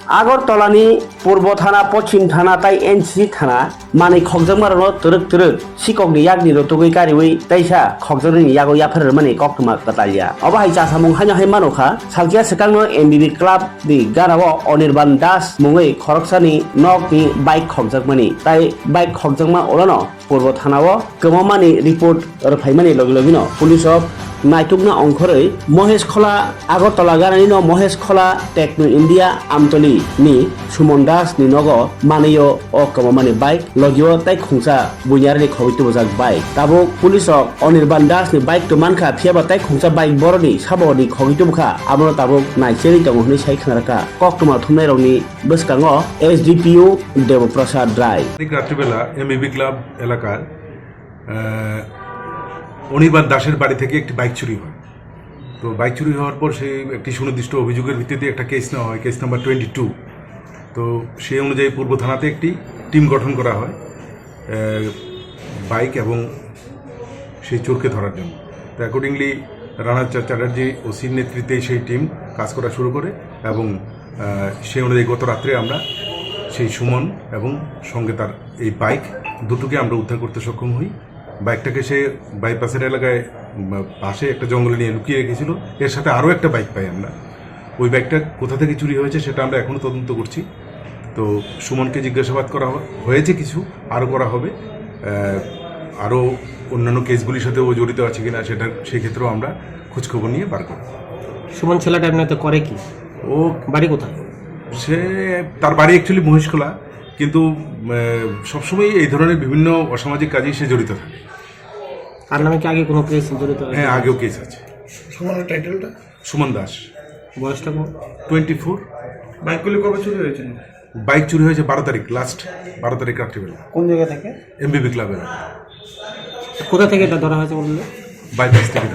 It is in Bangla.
আগরতলাनि पूर्व थाना पश्चिम थाना ताई एनसी थाना माने खगजमारनो तुरुक तुरुक सिकगनि यागनि रतुगै गारिवै ताइसा खगजरनि यागो याफोर माने कक्तमा कतालिया अबाहाय जासामुं हाय मानोखा सालकिया सेकांनो एमबिबि क्लाब नि गारावो अनिर्बान दास मुङै खरकसानि नकनि बाइक खगजगमानि ताई बाइक खगजगमा ओलानो पूर्व थानावो गोमामानि रिपोर्ट रफाइमानि लगलगिनो पुलिस नायटुकना अंखरै महेश खोला আগরতলা गारानि न महेश खोला टेक्नो इंडिया आमतली नि सुमन दास नि नगो मानियो ओ कमामानि बाइक लगियो ताई खुंसा बुनियारनि खबितु बजाक बाइक ताबो पुलिस अनिर्बान दास नि बाइक तो मानखा फियाबा ताई खुंसा बाइक बरनि साबोनि खबितु बखा आमनो ताबो नाइसेरि दङ हनै साइ खांराका कक्तमा थुमनायरनि बसकाङो एसडिपिओ देवप्रसाद राय রাত্রিবেলা এমবিবি ক্লাব এলাকার অনির্বাণ দাসের বাড়ি থেকে একটি বাইক চুরি হয়। তো বাইক চুরি হওয়ার পর সে একটি সুনির্দিষ্ট অভিযোগের ভিত্তিতে একটা কেস নেওয়া হয়, কেস নাম্বার 22। তো সেই অনুযায়ী পূর্ব থানাতে একটি টিম গঠন করা হয় বাইক এবং সেই চোরকে ধরার জন্য। তো অ্যাকর্ডিংলি রানা চ্যাটার্জি ওসির নেতৃত্বে সেই টিম কাজ করা শুরু করে এবং সেই অনুযায়ী গত রাত্রে আমরা সেই সুমন এবং সঙ্গে তার এই বাইক দুটোকে আমরা উদ্ধার করতে সক্ষম হই। বাইকটাকে সে বাইপাসের এলাকায় পাশে একটা জঙ্গলে নিয়ে লুকিয়ে রেখেছিল। এর সাথে আরও একটা বাইক পাই আমরা। ওই বাইকটা কোথা থেকে চুরি হয়েছে সেটা আমরা এখনও তদন্ত করছি। তো সুমনকে জিজ্ঞাসাবাদ করা হয়েছে, কিছু আরও করা হবে। আরও অন্যান্য কেসগুলির সাথে ও জড়িত আছে কিনা সেটা সেক্ষেত্রেও আমরা খোঁজখবর নিয়ে বার করব। সুমন ছেলেটা এমনিতে করে কি? ও বাড়ি কোথায়? সে তার বাড়ি অ্যাকচুয়ালি মহেশখোলা, কিন্তু সবসময় এই ধরনের বিভিন্ন অসামাজিক কাজে সে জড়িত থাকে। আর নামে কি আগে কোনো কেস জড়িত? হ্যাঁ, আগেও কেস আছে। সুমনের টাইটেলটা? সুমন দাস। বয়সটা কত? 24। বাইকগুলি কবে চুরি হয়েছিল? বাইক চুরি হয়েছে 12 তারিখ, লাস্ট 12 তারিখ রাত্রিবেলা। কোন জায়গা থেকে? এমবিবি ক্লাবের। কোথা থেকে এটা ধরা হয়েছে বললে? বাইপাস থেকে।